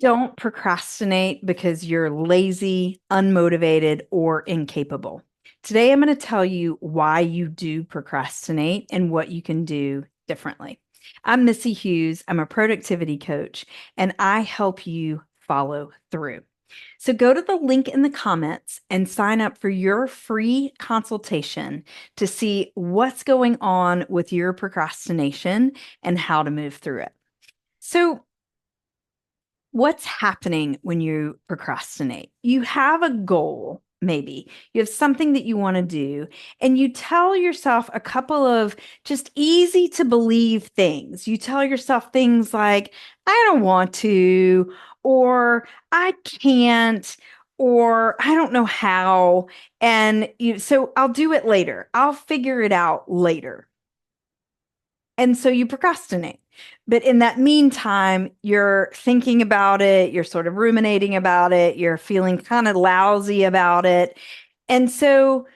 Don't procrastinate because you're lazy, unmotivated, or incapable. Today, I'm going to tell you why you do procrastinate and what you can do differently. I'm Missy Hughes. I'm a productivity coach, and I help you follow through. So go to the link in the comments and sign up for your free consultation to see what's going on with your procrastination and how to move through it. So, what's happening when you procrastinate? You have a goal, maybe you have something that you want to do, and you tell yourself a couple of just easy to believe things. You tell yourself things like, I don't want to, or I can't, or I don't know how. So I'll do it later. I'll figure it out later. And so you procrastinate. But in that meantime, you're thinking about it, you're sort of ruminating about it, you're feeling kind of lousy about it. And so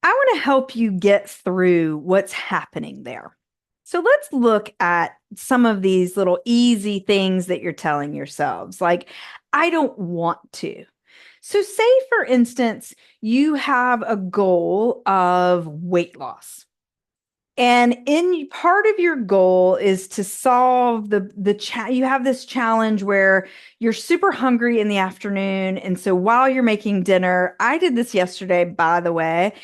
I want to help you get through what's happening there. So let's look at some of these little easy things that you're telling yourselves, like, I don't want to. So, say for instance, you have a goal of weight loss. And in part of your goal is to solve you have this challenge where you're super hungry in the afternoon. And so while you're making dinner, I did this yesterday, by the way,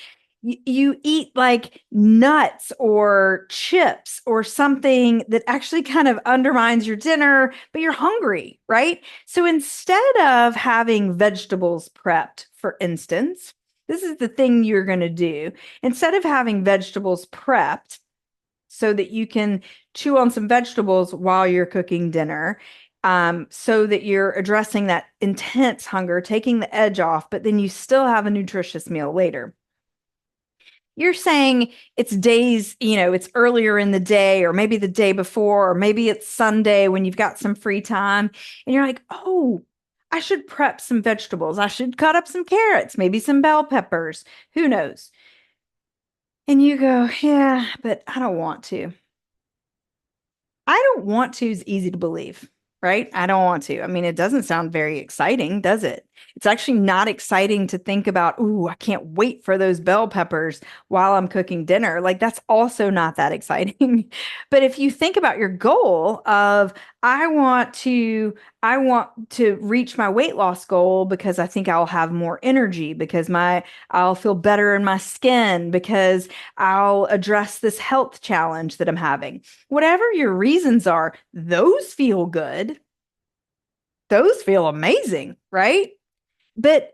you eat like nuts or chips or something that actually kind of undermines your dinner, but you're hungry, right? So instead of having vegetables prepped, for instance, this is the thing you're going to do. Instead of having vegetables prepped so that you can chew on some vegetables while you're cooking dinner, so that you're addressing that intense hunger, taking the edge off, but then you still have a nutritious meal later. You're saying it's days, it's earlier in the day, or maybe the day before, or maybe it's Sunday when you've got some free time, and you're like, oh, I should prep some vegetables. I should cut up some carrots, maybe some bell peppers. Who knows? And you go, yeah, but I don't want to. I don't want to is easy to believe, right? I don't want to. I mean, it doesn't sound very exciting, does it? It's actually not exciting to think about, ooh, I can't wait for those bell peppers while I'm cooking dinner. Like, that's also not that exciting. But if you think about your goal of, I want to, I want to reach my weight loss goal because I think I'll have more energy, because I'll feel better in my skin, because I'll address this health challenge that I'm having. Whatever your reasons are, those feel good. Those feel amazing, right? But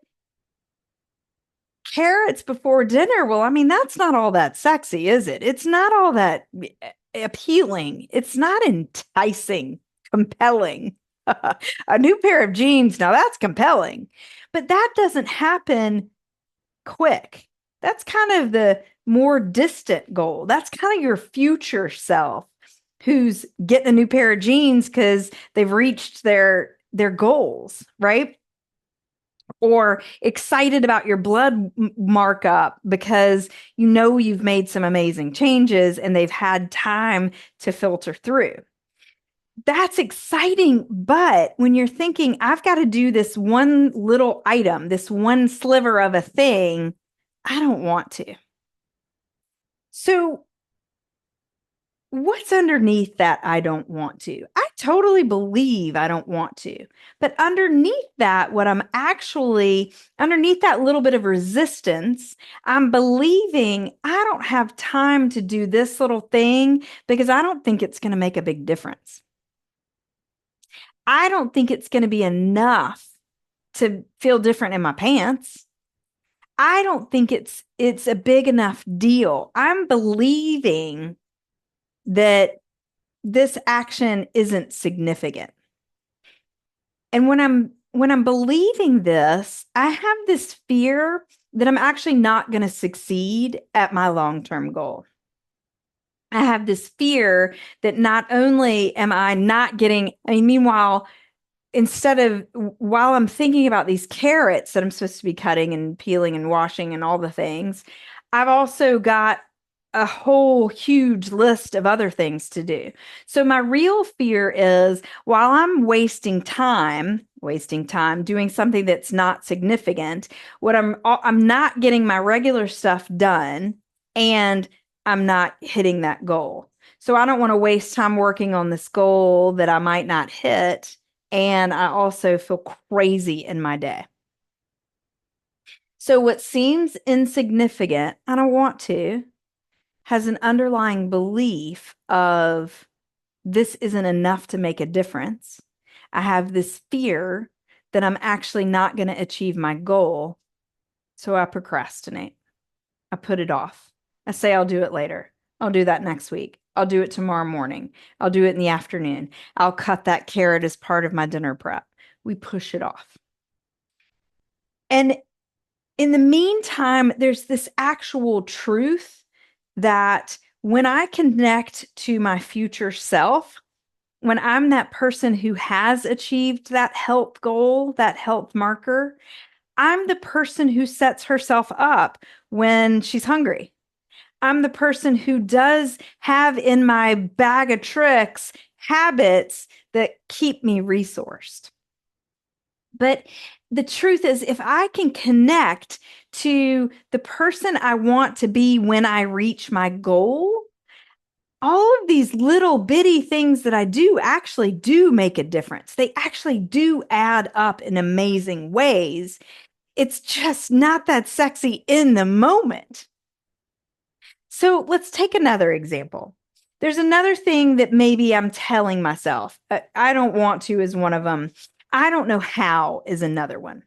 carrots before dinner, well, I mean, that's not all that sexy, is it? It's not all that appealing. It's not enticing, compelling. A new pair of jeans, now that's compelling. But that doesn't happen quick. That's kind of the more distant goal. That's kind of your future self who's getting a new pair of jeans because they've reached their goals, right? Or excited about your blood markup because you've made some amazing changes and they've had time to filter through. That's exciting. But when you're thinking, I've got to do this one little item, this one sliver of a thing, I don't want to. So, what's underneath that I don't want to? I totally believe I don't want to. But underneath that, underneath that little bit of resistance, I'm believing I don't have time to do this little thing because I don't think it's going to make a big difference. I don't think it's going to be enough to feel different in my pants. I don't think it's a big enough deal. I'm believing that this action isn't significant. And when I'm believing this, I have this fear that I'm actually not going to succeed at my long-term goal. I have this fear that not only am I not getting, I mean, meanwhile, while I'm thinking about these carrots that I'm supposed to be cutting and peeling and washing and all the things, I've also got a whole huge list of other things to do. So my real fear is, while I'm wasting time wasting time, doing something that's not significant. I'm not getting my regular stuff done, and I'm not hitting that goal. So I don't want to waste time working on this goal that I might not hit. And I also feel crazy in my day. So what seems insignificant, I don't want to, has an underlying belief of this isn't enough to make a difference. I have this fear that I'm actually not going to achieve my goal. So I procrastinate. I put it off. I say I'll do it later. I'll do that next week. I'll do it tomorrow morning. I'll do it in the afternoon. I'll cut that carrot as part of my dinner prep. We push it off. And in the meantime, there's this actual truth that when I connect to my future self, when I'm that person who has achieved that health goal, that health marker, I'm the person who sets herself up when she's hungry. I'm the person who does have in my bag of tricks habits that keep me resourced. But the truth is, if I can connect to the person I want to be when I reach my goal, all of these little bitty things that I do actually do make a difference. They actually do add up in amazing ways. It's just not that sexy in the moment. So let's take another example. There's another thing that maybe I'm telling myself. I don't want to is one of them. I don't know how is another one.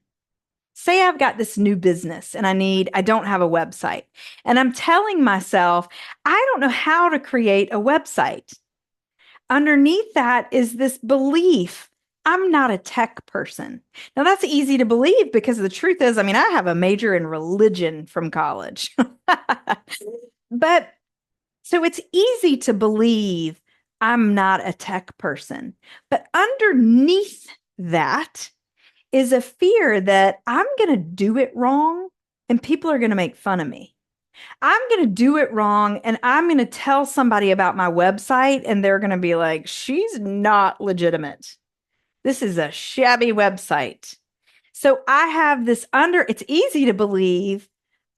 Say I've got this new business and I don't have a website. And I'm telling myself, I don't know how to create a website. Underneath that is this belief, I'm not a tech person. Now that's easy to believe because the truth is, I have a major in religion from college. But so it's easy to believe I'm not a tech person. But underneath that is a fear that I'm going to do it wrong and people are going to make fun of me. I'm going to do it wrong and I'm going to tell somebody about my website and they're going to be like, she's not legitimate. This is a shabby website. So I have this it's easy to believe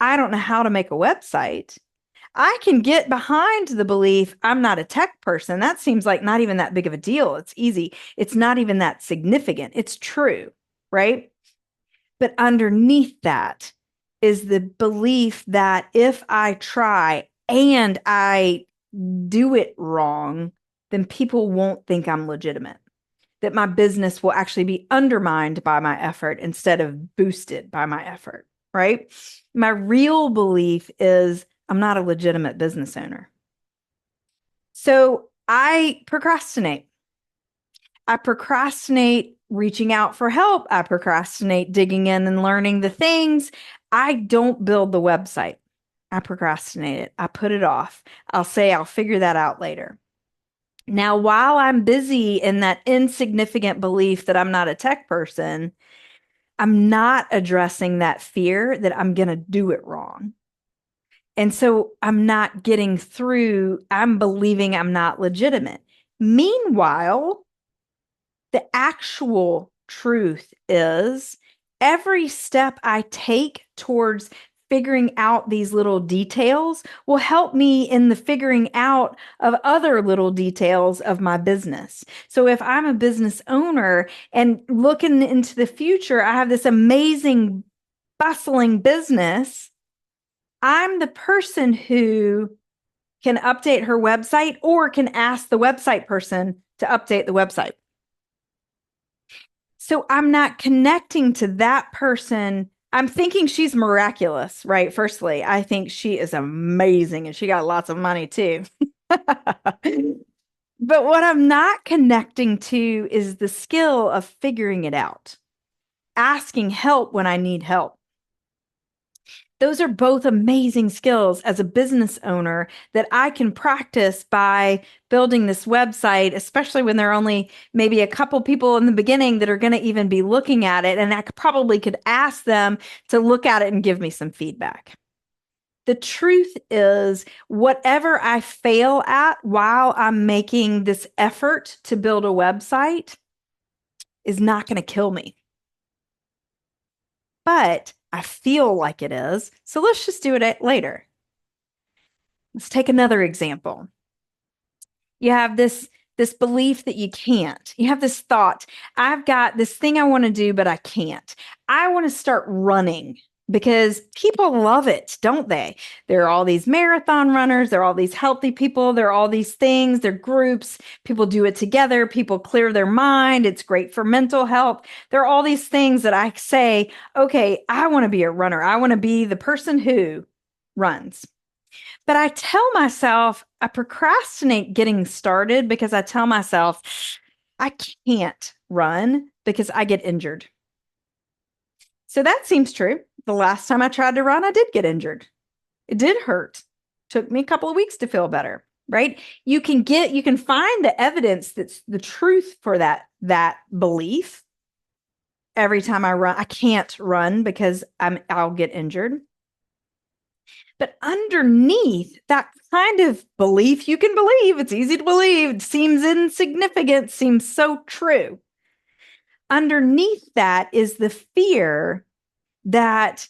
I don't know how to make a website. I can get behind the belief I'm not a tech person. That seems like not even that big of a deal. It's easy. It's not even that significant. It's true, right? But underneath that is the belief that if I try and I do it wrong, then people won't think I'm legitimate, that my business will actually be undermined by my effort instead of boosted by my effort, right? My real belief is I'm not a legitimate business owner. So I procrastinate. I procrastinate reaching out for help. I procrastinate digging in and learning the things. I don't build the website. I procrastinate it. I put it off. I'll say I'll figure that out later. Now, while I'm busy in that insignificant belief that I'm not a tech person, I'm not addressing that fear that I'm going to do it wrong. And so I'm not getting through. I'm believing I'm not legitimate. Meanwhile, the actual truth is every step I take towards figuring out these little details will help me in the figuring out of other little details of my business. So if I'm a business owner and looking into the future, I have this amazing, bustling business. I'm the person who can update her website or can ask the website person to update the website. So I'm not connecting to that person. I'm thinking she's miraculous, right? Firstly, I think she is amazing and she got lots of money too. But what I'm not connecting to is the skill of figuring it out, asking help when I need help. Those are both amazing skills as a business owner that I can practice by building this website, especially when there are only maybe a couple people in the beginning that are going to even be looking at it. And I probably could ask them to look at it and give me some feedback. The truth is, whatever I fail at while I'm making this effort to build a website, is not going to kill me. But I feel like it is. So let's just do it later. Let's take another example. You have this belief that you can't. You have this thought, I've got this thing I want to do, but I can't. I want to start running because people love it, don't they? There are all these marathon runners, there are all these healthy people, there are all these things, there are groups, people do it together, people clear their mind, it's great for mental health. There are all these things that I say, okay, I want to be a runner. I want to be the person who runs. But I tell myself I procrastinate getting started because I tell myself I can't run because I get injured. So that seems true. The last time I tried to run, I did get injured. It did hurt. Took me a couple of weeks to feel better, right? You can find the evidence that's the truth for that belief. Every time I run, I can't run because I'll get injured. But underneath that kind of belief, you can believe, it's easy to believe, it seems insignificant, seems so true. Underneath that is the fear that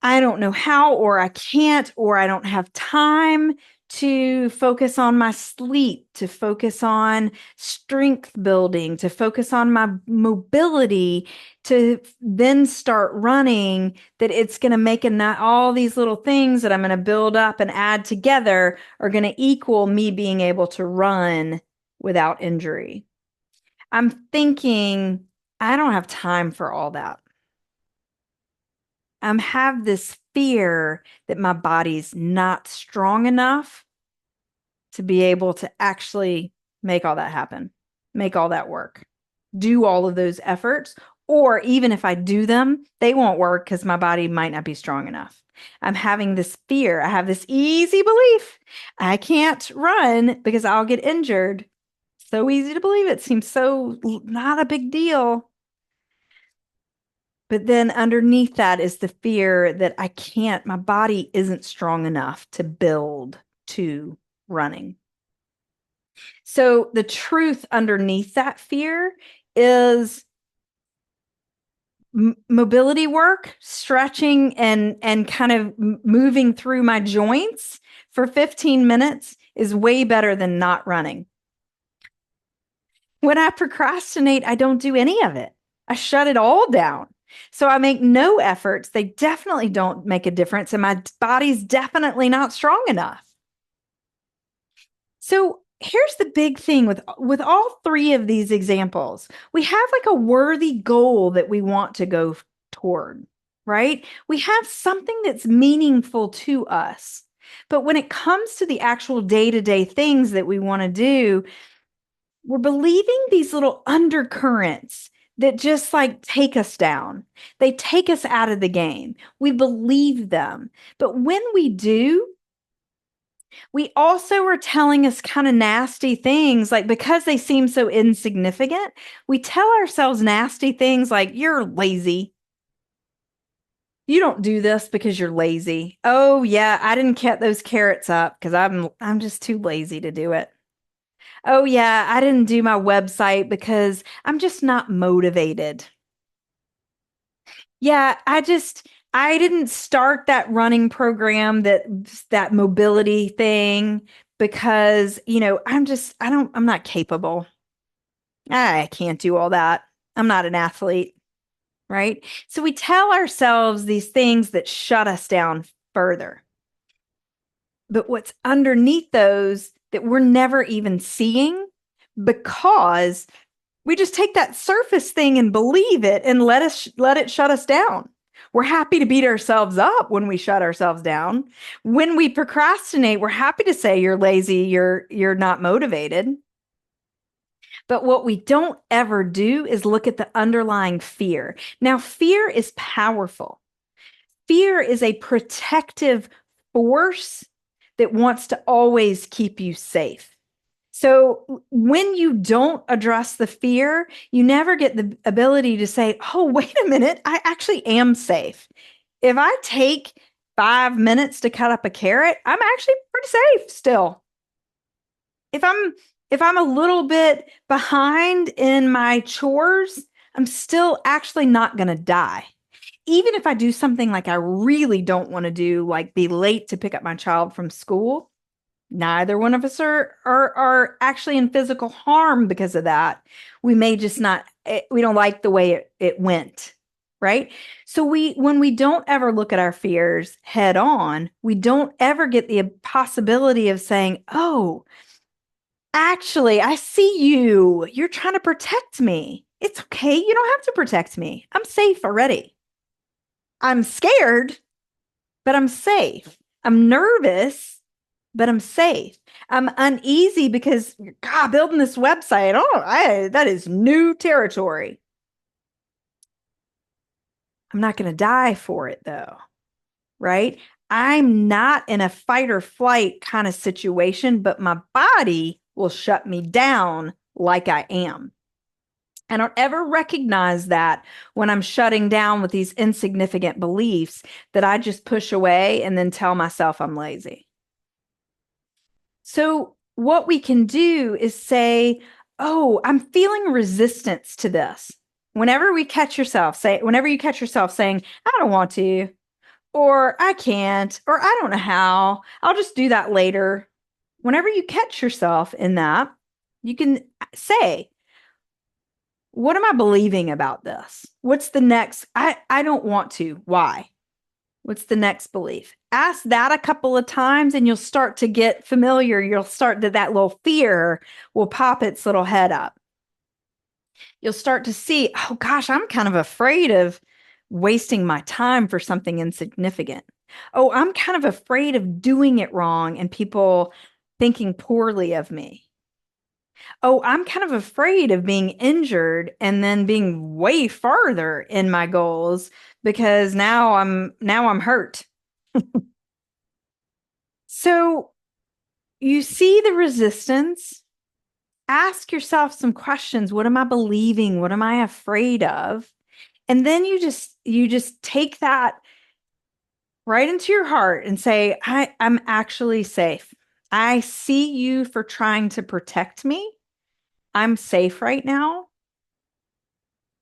I don't know how, or I can't, or I don't have time to focus on my sleep, to focus on strength building, to focus on my mobility, to then start running, that it's going to make all these little things that I'm going to build up and add together are going to equal me being able to run without injury. I'm thinking, I don't have time for all that. I have this fear that my body's not strong enough to be able to actually make all that happen, make all that work, do all of those efforts. Or even if I do them, they won't work because my body might not be strong enough. I'm having this fear. I have this easy belief. I can't run because I'll get injured. So easy to believe. It seems so not a big deal. But then underneath that is the fear that I can't, my body isn't strong enough to build to running. So the truth underneath that fear is mobility work, stretching and kind of moving through my joints for 15 minutes is way better than not running. When I procrastinate, I don't do any of it. I shut it all down. So I make no efforts. They definitely don't make a difference. And my body's definitely not strong enough. So here's the big thing with all three of these examples. We have like a worthy goal that we want to go toward, right? We have something that's meaningful to us. But when it comes to the actual day-to-day things that we want to do, we're believing these little undercurrents that just like take us down. They take us out of the game. We believe them. But when we do, we also are telling us kind of nasty things, like because they seem so insignificant, we tell ourselves nasty things like, you're lazy. You don't do this because you're lazy. Oh yeah, I didn't cut those carrots up because I'm just too lazy to do it. Oh yeah, I didn't do my website because I'm just not motivated. Yeah, I didn't start that running program, that mobility thing because, I'm not capable. I can't do all that. I'm not an athlete, right? So we tell ourselves these things that shut us down further. But what's underneath those that we're never even seeing because we just take that surface thing and believe it and let it shut us down. We're happy to beat ourselves up when we shut ourselves down. When we procrastinate, we're happy to say you're lazy, you're not motivated. But what we don't ever do is look at the underlying fear. Now, fear is powerful. Fear is a protective force that wants to always keep you safe. So when you don't address the fear, you never get the ability to say, oh, wait a minute, I actually am safe. If I take 5 minutes to cut up a carrot, I'm actually pretty safe still. If If I'm a little bit behind in my chores, I'm still actually not going to die. Even if I do something like I really don't want to do, like be late to pick up my child from school, neither one of us are actually in physical harm because of that. We may just not, we don't like the way it went, right? So when we don't ever look at our fears head on, we don't ever get the possibility of saying, oh, actually, I see you. You're trying to protect me. It's okay. You don't have to protect me. I'm safe already. I'm scared, but I'm safe. I'm nervous, but I'm safe. I'm uneasy because, God, building this website, that is new territory. I'm not going to die for it though, right? I'm not in a fight or flight kind of situation, but my body will shut me down like I am. I don't ever recognize that when I'm shutting down with these insignificant beliefs that I just push away and then tell myself I'm lazy. So, what we can do is say, oh, I'm feeling resistance to this. Whenever you catch yourself saying, I don't want to, or I can't, or I don't know how, I'll just do that later. Whenever you catch yourself in that, you can say, what am I believing about this? What's the next? I don't want to. Why? What's the next belief? Ask that a couple of times and you'll start to get familiar. You'll start that little fear will pop its little head up. You'll start to see, oh gosh, I'm kind of afraid of wasting my time for something insignificant. Oh, I'm kind of afraid of doing it wrong and people thinking poorly of me. Oh, I'm kind of afraid of being injured and then being way farther in my goals because now I'm hurt. So you see the resistance. Ask yourself some questions. What am I believing? What am I afraid of? And then you just take that right into your heart and say, I'm actually safe. I see you for trying to protect me. I'm safe right now.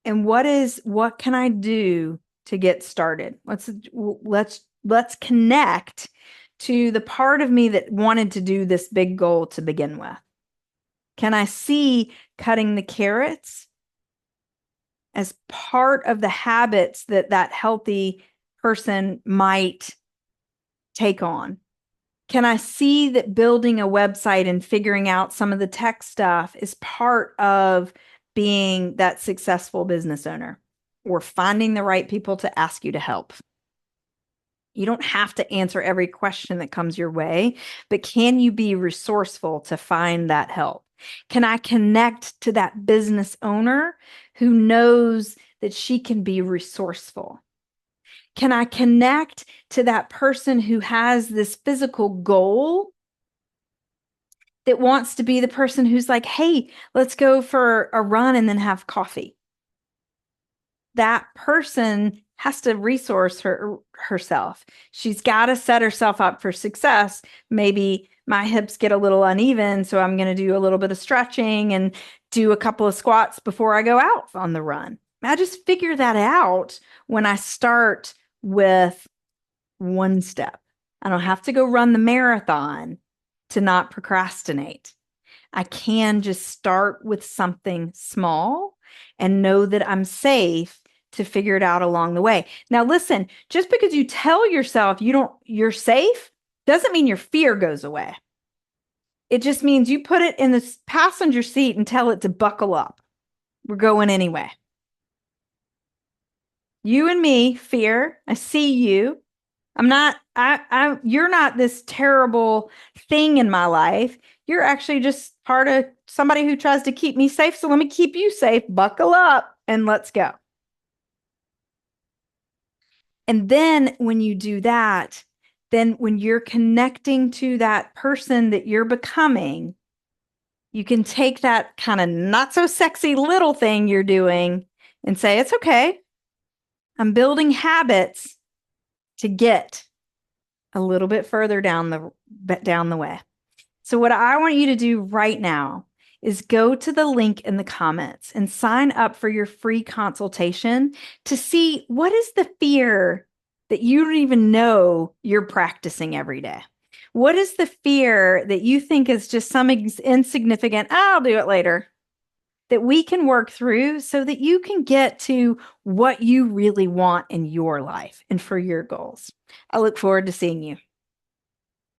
And what can I do to get started? Let's connect to the part of me that wanted to do this big goal to begin with. Can I see cutting the carrots as part of the habits that healthy person might take on? Can I see that building a website and figuring out some of the tech stuff is part of being that successful business owner or finding the right people to ask you to help? You don't have to answer every question that comes your way, but can you be resourceful to find that help? Can I connect to that business owner who knows that she can be resourceful? Can I connect to that person who has this physical goal that wants to be the person who's like, hey, let's go for a run and then have coffee? That person has to resource herself. She's got to set herself up for success. Maybe my hips get a little uneven, so I'm going to do a little bit of stretching and do a couple of squats before I go out on the run. I just figure that out when I start with one step. I don't have to go run the marathon to not procrastinate. I can just start with something small and know that I'm safe to figure it out along the way. Now, listen, just because you tell yourself you're safe doesn't mean your fear goes away. It just means you put it in the passenger seat and tell it to buckle up. We're going anyway. You and me, fear, I see you. You're not this terrible thing in my life. You're actually just part of somebody who tries to keep me safe. So let me keep you safe. Buckle up and let's go. And then when you do that, then when you're connecting to that person that you're becoming, you can take that kind of not so sexy little thing you're doing and say, it's okay. I'm building habits to get a little bit further down the way. So what I want you to do right now is go to the link in the comments and sign up for your free consultation to see what is the fear that you don't even know you're practicing every day. What is the fear that you think is just some insignificant, I'll do it later, that we can work through so that you can get to what you really want in your life and for your goals. I look forward to seeing you.